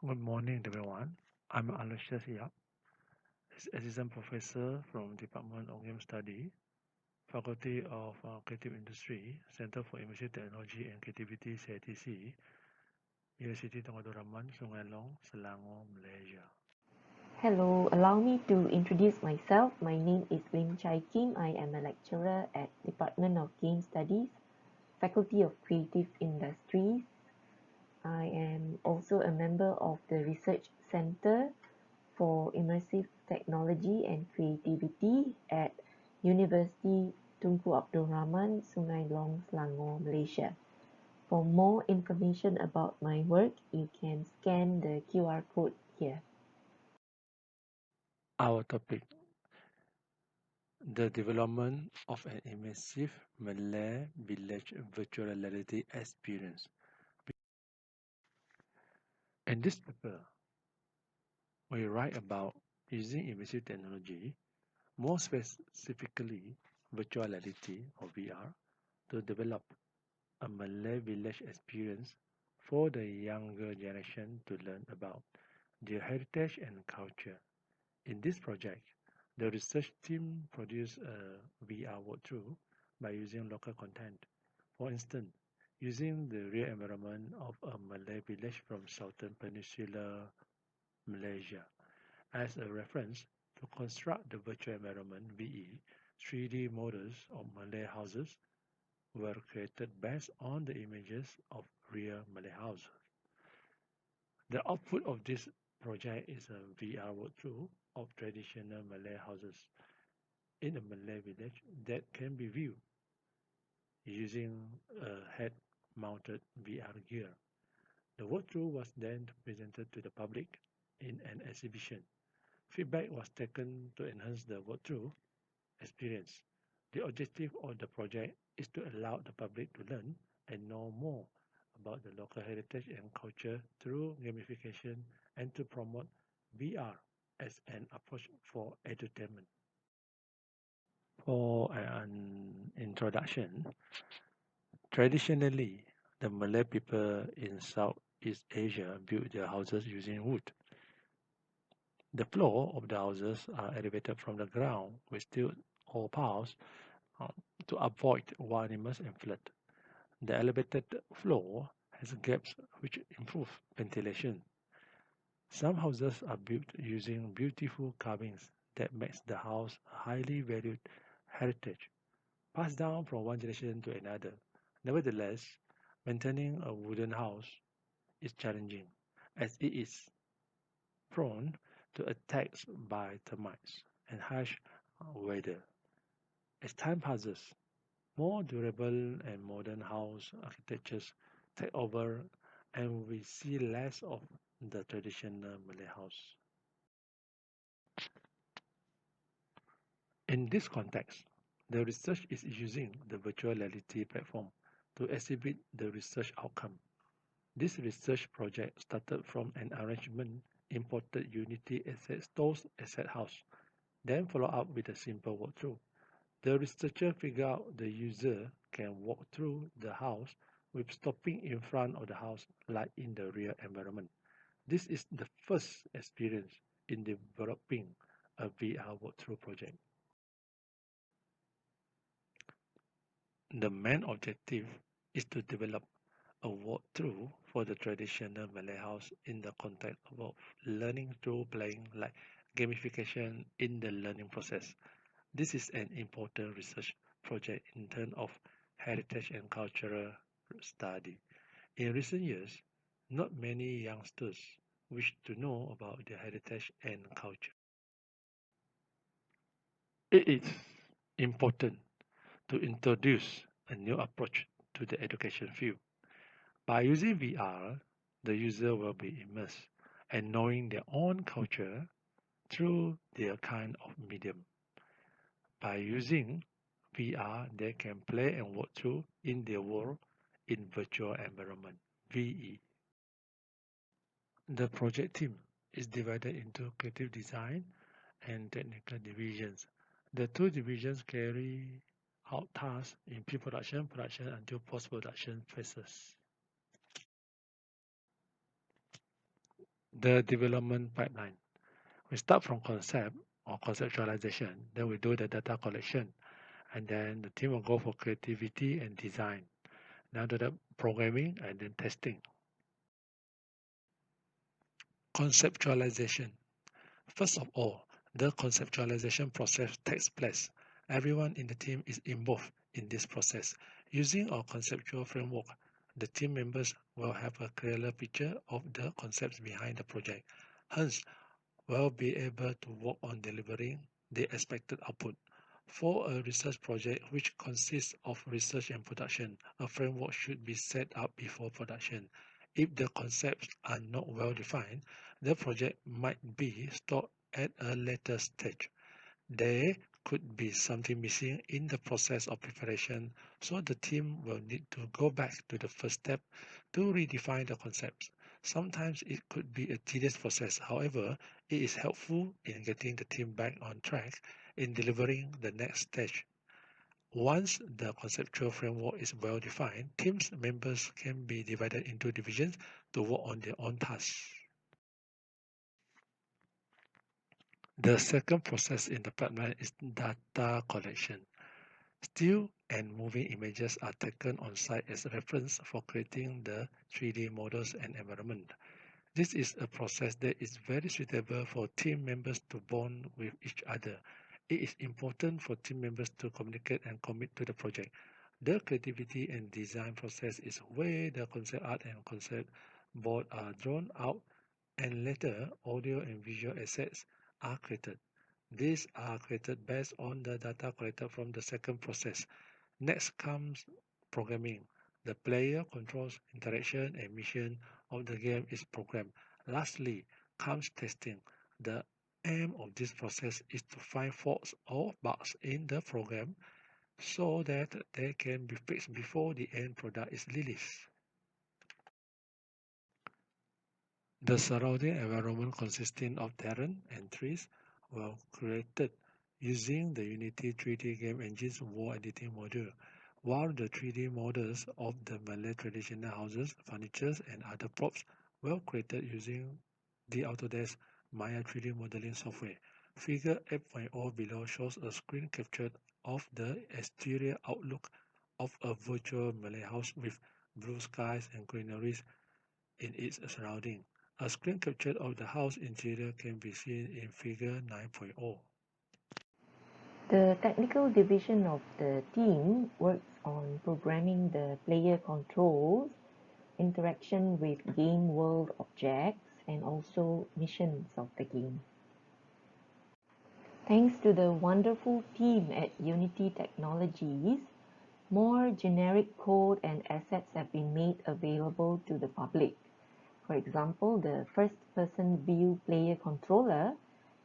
Good morning, everyone. I'm Aloysius Yapp, Assistant Professor from Department of Game Study, Faculty of Creative Industry, Center for Immersive Technology and Creativity, CITC, Universiti Tunku Rahman, Sungai Long, Selangor, Malaysia. Hello, allow me to introduce myself. My name is Lim Chai Kim. I am a lecturer at Department of Game Studies, Faculty of Creative Industries. I am also a member of the Research Center for Immersive Technology and Creativity at Universiti Tunku Abdul Rahman, Sungai Long, Selangor, Malaysia. For more information about my work, you can scan the QR code here. Our topic, the development of an immersive Malay village virtual reality experience. In this paper, we write about using immersive technology, more specifically virtual reality or VR, to develop a Malay village experience for the younger generation to learn about their heritage and culture. In this project, the research team produced a VR walkthrough by using local content. For instance, using the real environment of a Malay village from southern peninsula Malaysia as a reference to construct the virtual environment VE 3D models of Malay houses were created based on the images of real Malay houses. The output of this project is a VR walkthrough of traditional Malay houses in a Malay village that can be viewed using a head-mounted VR gear. The walkthrough was then presented to the public in an exhibition. Feedback was taken to enhance the walkthrough experience. The objective of the project is to allow the public to learn and know more about the local heritage and culture through gamification and to promote VR as an approach for entertainment. For an introduction, traditionally, the Malay people in Southeast Asia built their houses using wood. The floor of the houses are elevated from the ground with steel or piles uh, to avoid wild animals and flood. The elevated floor has gaps which improve ventilation. Some houses are built using beautiful carvings that makes the house a highly valued heritage, passed down from one generation to another. Nevertheless, maintaining a wooden house is challenging, as it is prone to attacks by termites and harsh weather. As time passes, more durable and modern house architectures take over, and we see less of the traditional Malay house. In this context, the research is using the virtual reality platform to exhibit the research outcome. This research project started from an arrangement imported Unity asset stores asset house, then followed up with a simple walkthrough. The researcher figured out the user can walk through the house with stopping in front of the house like in the real environment. This is the first experience in developing a VR walkthrough project. The main objective is to develop a walkthrough for the traditional Malay house in the context of learning through playing, like gamification in the learning process. This is an important research project in terms of heritage and cultural study. In recent years, not many youngsters wish to know about their heritage and culture. It is important to introduce a new approach to the education field. By using VR, the user will be immersed and knowing their own culture through their kind of medium. By using VR, they can play and walk through in their world in virtual environment (VE). The project team is divided into creative design and technical divisions. The two divisions carry out tasks in pre-production, production until post-production phases. The development pipeline. We start from concept or conceptualization, then we do the data collection, and then the team will go for creativity and design. Now to the programming and then testing. Conceptualization. First of all, the conceptualization process takes place. Everyone in the team is involved in this process. Using our conceptual framework, the team members will have a clearer picture of the concepts behind the project. Hence, will be able to work on delivering the expected output. For a research project which consists of research and production, a framework should be set up before production. If the concepts are not well defined, the project might be stopped at a later stage. There could be something missing in the process of preparation, so the team will need to go back to the first step to redefine the concepts. Sometimes it could be a tedious process, however, it is helpful in getting the team back on track in delivering the next stage. Once the conceptual framework is well defined, teams members can be divided into divisions to work on their own tasks. The second process in the pipeline is data collection. Still and moving images are taken on site as a reference for creating the 3D models and environment. This is a process that is very suitable for team members to bond with each other. It is important for team members to communicate and commit to the project. The creativity and design process is where the concept art and concept board are drawn out and later audio and visual assets are created. These are created based on the data collected from the second process. Next comes programming. The player controls interaction and mission of the game is programmed. Lastly comes testing. The aim of this process is to find faults or bugs in the program so that they can be fixed before the end product is released. The surrounding environment consisting of terrain and trees were created using the Unity 3D game engine's wall editing module, while the 3D models of the Malay traditional houses, furniture, and other props were created using the Autodesk Maya 3D modeling software. Figure 8.0 below shows a screen capture of the exterior outlook of a virtual Malay house with blue skies and greeneries in its surrounding. A screen capture of the house interior can be seen in Figure 9.0. The technical division of the team works on programming the player controls, interaction with game world objects, and also missions of the game. Thanks to the wonderful team at Unity Technologies, more generic code and assets have been made available to the public. For example, the first-person view player controller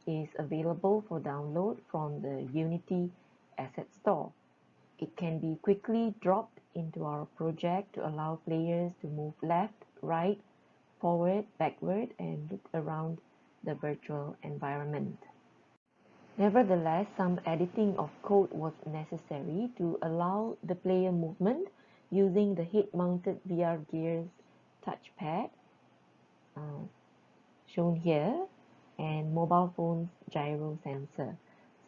is available for download from the Unity Asset Store. It can be quickly dropped into our project to allow players to move left, right, forward, backward, and look around the virtual environment. Nevertheless, some editing of code was necessary to allow the player movement using the head-mounted VR Gear's touchpad, shown here, and mobile phone's gyro sensor.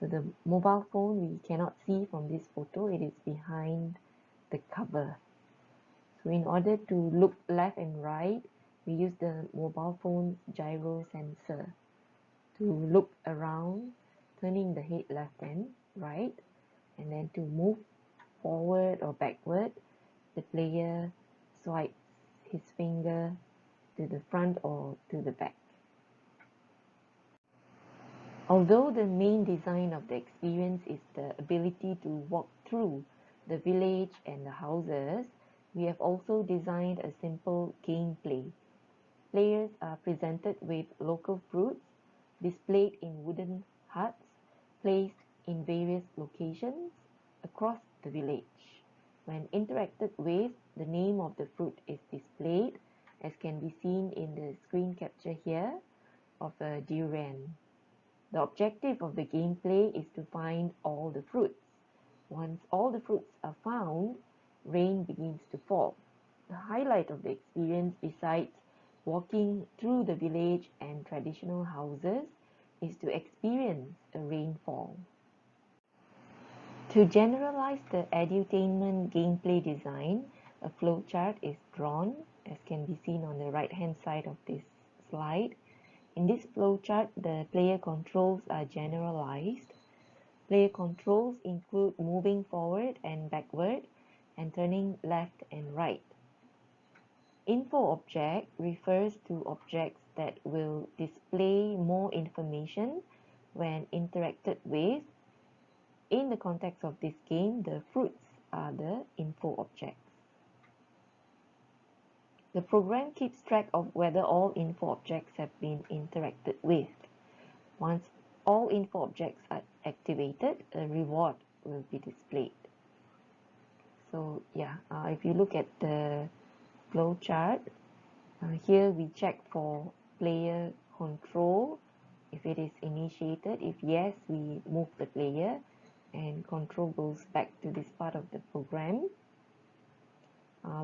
So the mobile phone we cannot see from this photo, it is behind the cover. So in order to look left and right, we use the mobile phone's gyro sensor to look around, turning the head left and right, and then to move forward or backward, the player swipes his finger to the front or to the back. Although the main design of the experience is the ability to walk through the village and the houses, we have also designed a simple gameplay. Players are presented with local fruits displayed in wooden huts placed in various locations across the village. When interacted with, the name of the fruit is displayed, as can be seen in the screen capture here of a durian. The objective of the gameplay is to find all the fruits. Once all the fruits are found, rain begins to fall. The highlight of the experience, besides Walking through the village and traditional houses is to experience a rainfall. To generalize the edutainment gameplay design, a flowchart is drawn, as can be seen on the right-hand side of this slide. In this flowchart, the player controls are generalized. Player controls include moving forward and backward and turning left and right. Info object refers to objects that will display more information when interacted with. In the context of this game, the fruits are the info objects. The program keeps track of whether all info objects have been interacted with. Once all info objects are activated, a reward will be displayed. So if you look at the flow chart, here we check for player control. If it is initiated, if yes, we move the player and control goes back to this part of the program.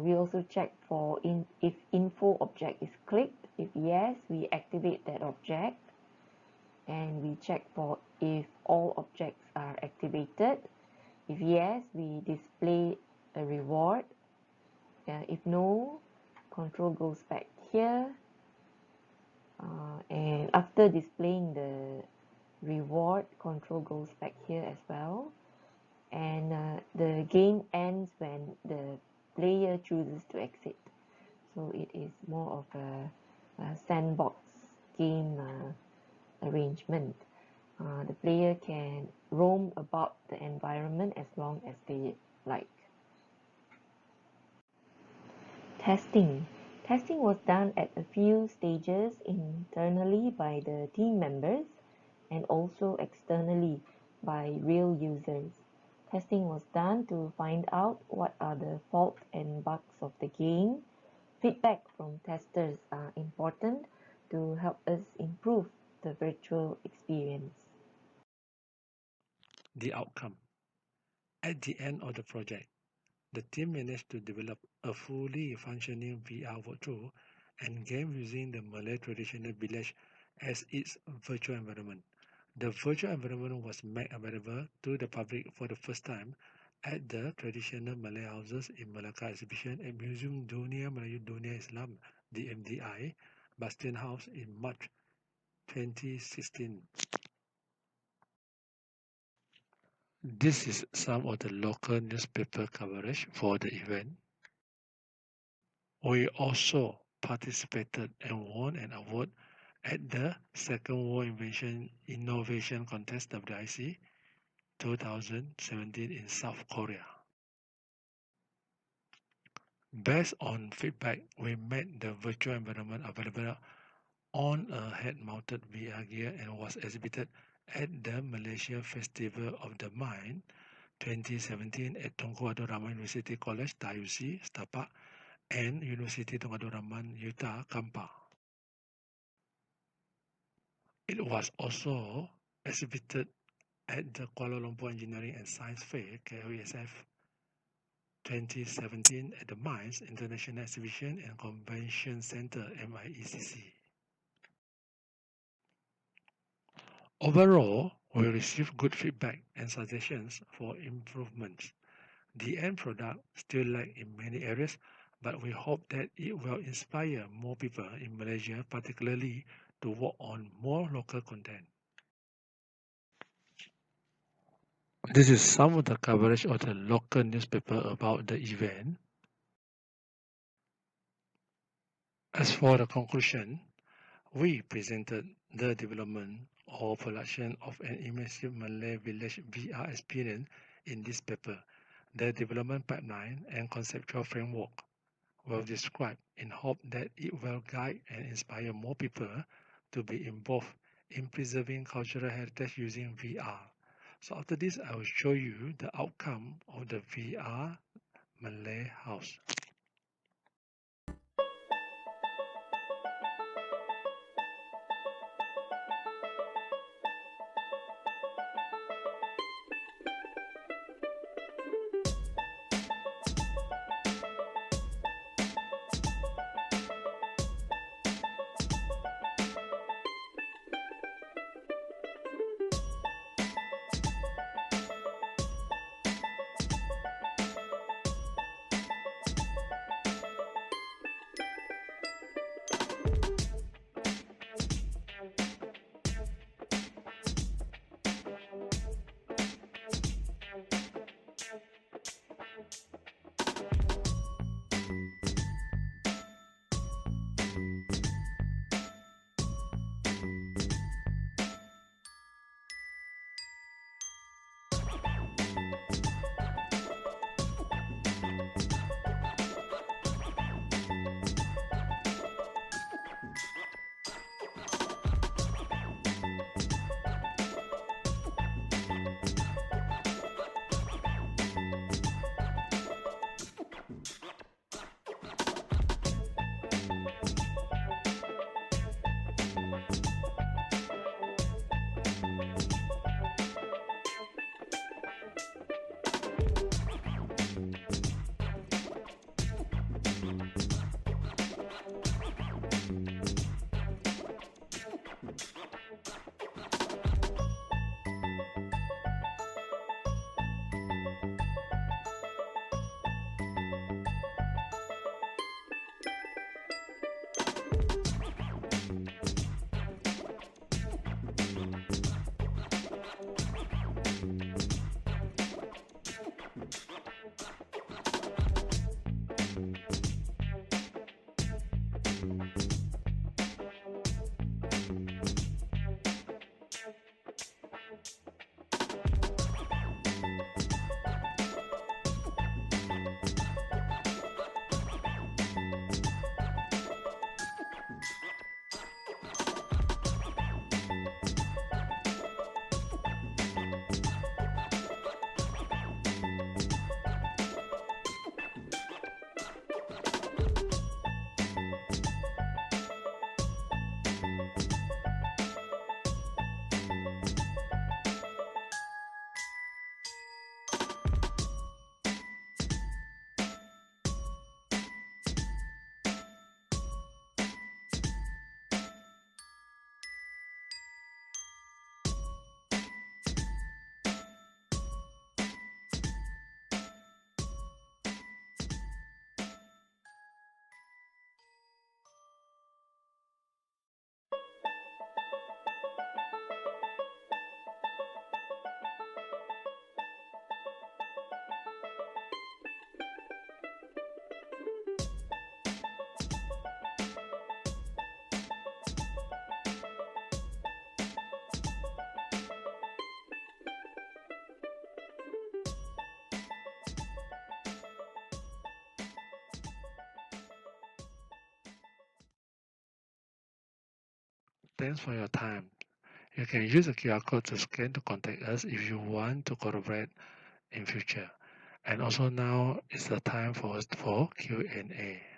We also check for if info object is clicked. If yes, we activate that object. And we check for if all objects are activated. If yes, we display a reward. If no, control goes back here. And after displaying the reward, control goes back here as well. And the game ends when the player chooses to exit. So it is more of a sandbox game arrangement. The player can roam about the environment as long as they like. Testing. Testing was done at a few stages internally by the team members and also externally by real users. Testing was done to find out what are the faults and bugs of the game. Feedback from testers are important to help us improve the virtual experience. The outcome. At the end of the project, the team managed to develop a fully functioning VR walkthrough and game using the Malay traditional village as its virtual environment. The virtual environment was made available to the public for the first time at the traditional Malay houses in Malacca exhibition at Museum Dunia Melayu Dunia Islam (DMDI) Bastian House in March 2016. This is some of the local newspaper coverage for the event. We also participated and won an award at the Second World Innovation Contest WIC 2017 in South Korea. Based on feedback, we made the virtual environment available on a head-mounted VR gear and was exhibited at the Malaysia Festival of the Mind 2017 at Tunku Abdul Rahman University College, TAUC, Setapak, and Universiti Tunku Abdul Rahman, Utah, Kampa. It was also exhibited at the Kuala Lumpur Engineering and Science Fair (KOESF) 2017 at the Mines International Exhibition and Convention Centre (MIECC). Overall, we received good feedback and suggestions for improvements. The end product still lags in many areas, but we hope that it will inspire more people in Malaysia, particularly to work on more local content. This is some of the coverage of the local newspaper about the event. As for the conclusion, we presented the development or production of an immersive Malay village VR experience in this paper. The development pipeline and conceptual framework were described in hope that it will guide and inspire more people to be involved in preserving cultural heritage using VR. So after this, I will show you the outcome of the VR Malay house. Thanks for your time. You can use the QR code to scan to contact us if you want to collaborate in future. And also now is the time for Q&A.